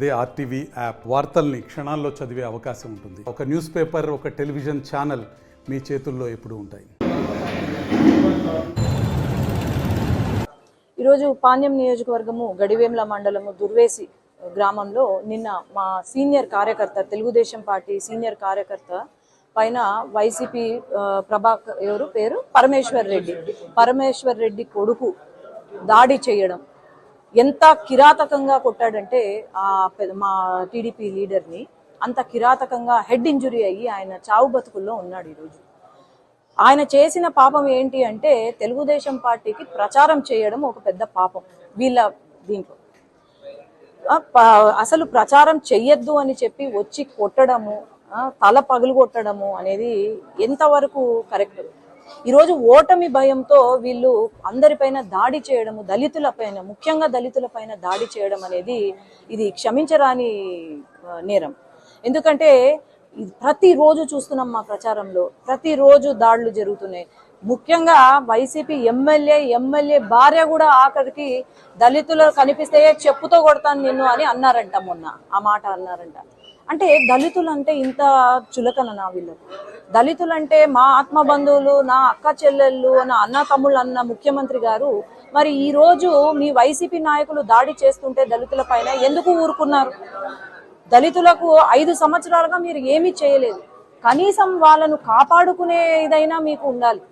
అదే RTV app వార్తల్ని క్షణాల్లో చదివే అవకాశం ఉంటుంది. ఒక న్యూస్ పేపర్, ఒక టెలివిజన్ ఛానల్ మీ చేతుల్లో ఎప్పుడూ ఉంటాయి. ఈరోజు పాణ్యం నియోజకవర్గము గడివేంల మండలము దుర్వేసి గ్రామంలో నిన్న మా సీనియర్ కార్యకర్త, తెలుగుదేశం పార్టీ సీనియర్ కార్యకర్త పైన వైసీపీ ఎవరు పేరు పరమేశ్వర్ రెడ్డి కొడుకు దాడి చేయడం ఎంత కిరాతకంగా కొట్టాడంటే మా టీడీపీ లీడర్ని అంత కిరాతకంగా హెడ్ ఇంజురీ అయ్యి ఆయన చావు బతుకుల్లో ఉన్నాడు. ఈరోజు ఆయన చేసిన పాపం ఏంటి అంటే తెలుగుదేశం పార్టీకి ప్రచారం చేయడం ఒక పెద్ద పాపం. వీళ్ళ దీంట్లో అసలు ప్రచారం చెయ్యొద్దు అని చెప్పి వచ్చి కొట్టడము, తల పగులు కొట్టడము అనేది ఎంతవరకు కరెక్ట్? ఈరోజు ఓటమి భయంతో వీళ్ళు అందరిపైన దాడి చేయడము, దళితులపైన, ముఖ్యంగా దళితులపైన దాడి చేయడం అనేది ఇది క్షమించరాని నేరం. ఎందుకంటే ప్రతిరోజు చూస్తున్నాం, మా ప్రచారంలో ప్రతిరోజు దాడులు జరుగుతున్నాయి. ముఖ్యంగా వైసీపీ ఎమ్మెల్యే భార్య కూడా ఆఖరికి దళితులు కనిపిస్తే చెప్పుతో కొడతాను నిన్ను అని అన్నారంట. మొన్న ఆ మాట అన్నారంట. అంటే దళితులు అంటే ఇంత చులకన వీళ్ళకు? దళితులంటే మా ఆత్మబంధువులు, నా అక్క చెల్లెళ్ళు, నా అన్న తమ్ముళ్ళు అన్న ముఖ్యమంత్రి గారు మరి ఈ రోజు మీ వైసీపీ నాయకులు దాడి చేస్తుంటే దళితుల పైన ఎందుకు ఊరుకున్నారు? దళితులకు 5 సంవత్సరాలుగా మీరు ఏమీ చేయలేదు. కనీసం వాళ్ళను కాపాడుకునే ఇదైనా మీకు ఉండాలి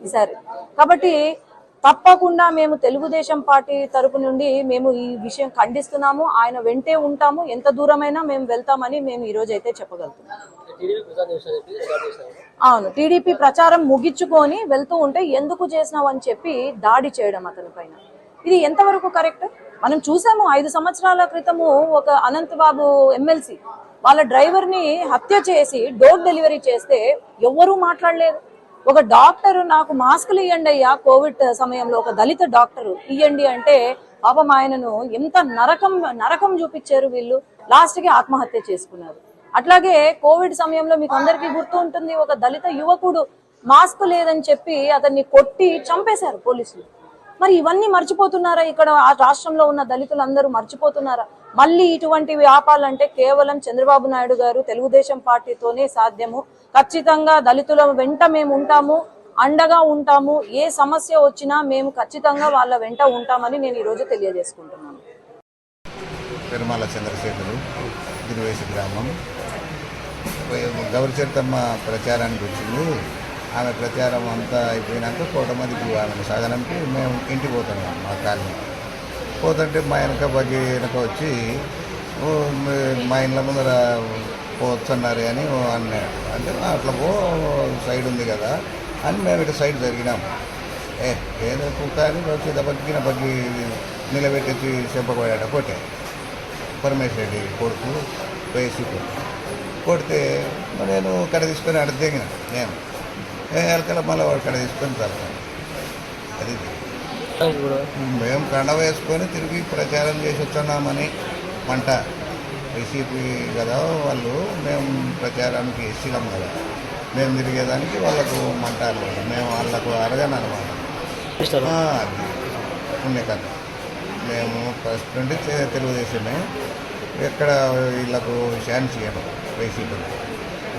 ఈసారి. కాబట్టి తప్పకుండా మేము తెలుగుదేశం పార్టీ తరపు నుండి మేము ఈ విషయం ఖండిస్తున్నాము. ఆయన వెంటే ఉంటాము, ఎంత దూరమైనా మేము వెళ్తామని మేము ఈ రోజు అయితే చెప్పగలుగుతున్నాం. అవును, టీడీపీ ప్రచారం ముగించుకొని వెళ్తూ ఉంటే ఎందుకు చేసినావు అని చెప్పి దాడి చేయడం అతని పైన, ఇది ఎంతవరకు కరెక్ట్? మనం చూసాము 5 సంవత్సరాల క్రితము ఒక అనంతబాబు ఎమ్మెల్సీ వాళ్ళ డ్రైవర్ ని హత్య చేసి డోర్ డెలివరీ చేస్తే ఎవ్వరూ మాట్లాడలేదు. ఒక డాక్టర్ నాకు మాస్కులు ఇవ్వండి అయ్యా కోవిడ్ సమయంలో, ఒక దళిత డాక్టర్ ఇవ్వండి అంటే పాపం ఆయనను ఎంత నరకం చూపించారు వీళ్ళు. లాస్ట్ కి ఆత్మహత్య చేసుకున్నారు. అట్లాగే కోవిడ్ సమయంలో మీకు అందరికీ గుర్తు ఉంటుంది, ఒక దళిత యువకుడు మాస్క్ లేదని చెప్పి అతన్ని కొట్టి చంపేశారు పోలీసులు. మరి ఇవన్నీ మర్చిపోతున్నారా? ఇక్కడ ఆ రాష్ట్రంలో ఉన్న దళితులు అందరూ మర్చిపోతున్నారా? మళ్ళీ ఇటువంటివి ఆపాలంటే కేవలం చంద్రబాబు నాయుడు గారు, తెలుగుదేశం పార్టీతోనే సాధ్యము. ఖచ్చితంగా దళితుల వెంట మేము ఉంటాము, అండగా ఉంటాము. ఏ సమస్య వచ్చినా మేము ఖచ్చితంగా వాళ్ళ వెంట ఉంటామని నేను ఈరోజు తెలియజేసుకుంటున్నాను. పెరుమాల చంద్రశేఖరు, దుర్వేసి గ్రామం. గౌరిచరితమ్మ ప్రచారానికి వచ్చింది. ఆమె ప్రచారం అంతా అయిపోయినాక కోటమందికి ఆమెను సాగనంపి మేము ఇంటికి పోతున్నాం. మా కాలనీ పోతుంటే మా వెనక వచ్చి మా ఇండ్ల ముందర పోతున్నారు అని అన్నాడు. అంటే అట్లా సైడ్ ఉంది కదా అని మేము ఇటు సైడ్ జరిగినాం. ఏదో కుక్క అని వచ్చి బగ్గి నిలబెట్టేసి చెప్పబోయాడు. కొట్టే పరమేశ్వర రెడ్డి కొడుకు వేసి కొడితే నేను కడ తీసుకొని అక్కడ దిగిన. నేను ఎలకల మళ్ళీ వాడు కడ తీసుకొని వెళ్తాను. అది మేము కండ వేసుకొని తిరిగి ప్రచారం చేసి వచ్చున్నామని మంట. వైసీపీ కదా వాళ్ళు, మేము ప్రచారానికి ఇచ్చినాం కదా, మేము తిరిగేదానికి వాళ్ళకు మంటారు. మేము వాళ్ళకు అరగను అనమాట. అది ఉండే కథ. మేము ఫస్ట్ నుండి తెలుగుదేశమే. ఎక్కడ వీళ్ళకు ఛాన్స్ ఇవ్వను వైసీపీ.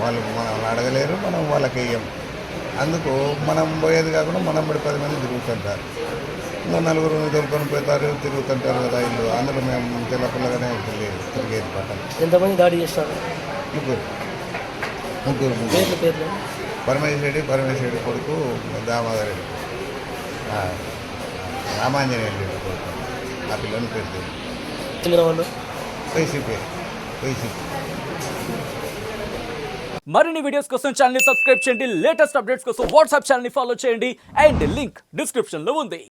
వాళ్ళు మనల్ని అడగలేరు, మనం వాళ్ళకి వేయం. అందుకు మనం పోయేది కాకుండా మనం 10 మంది తిరుగుతుంటారు. ఇంకా 4 దొరుకుని పోతారు, తిరుగుతుంటారు కదా ఇల్లు. అందులో మేము తెల్లపిల్లగానే తిరిగేది పట్టాలి. ఎంతమంది దాడి చేస్తారు? ముగ్గురు. పరమేశ్వర రెడ్డి కొడుకు దామోదర్ రెడ్డి, రామాంజనేయ రెడ్డి కొడుకు. ఆ పిల్లల్ని పెడుతుంది వైసీపీ. మరిన్ని వీడియోస్ కోసం ఛానల్ ని సబ్స్క్రైబ్ చేయండి. లేటెస్ట్ అప్డేట్స్ కోసం వాట్సాప్ ఛానల్ ని ఫాలో చేయండి. అండ్ లింక్ డిస్క్రిప్షన్ లో ఉంది.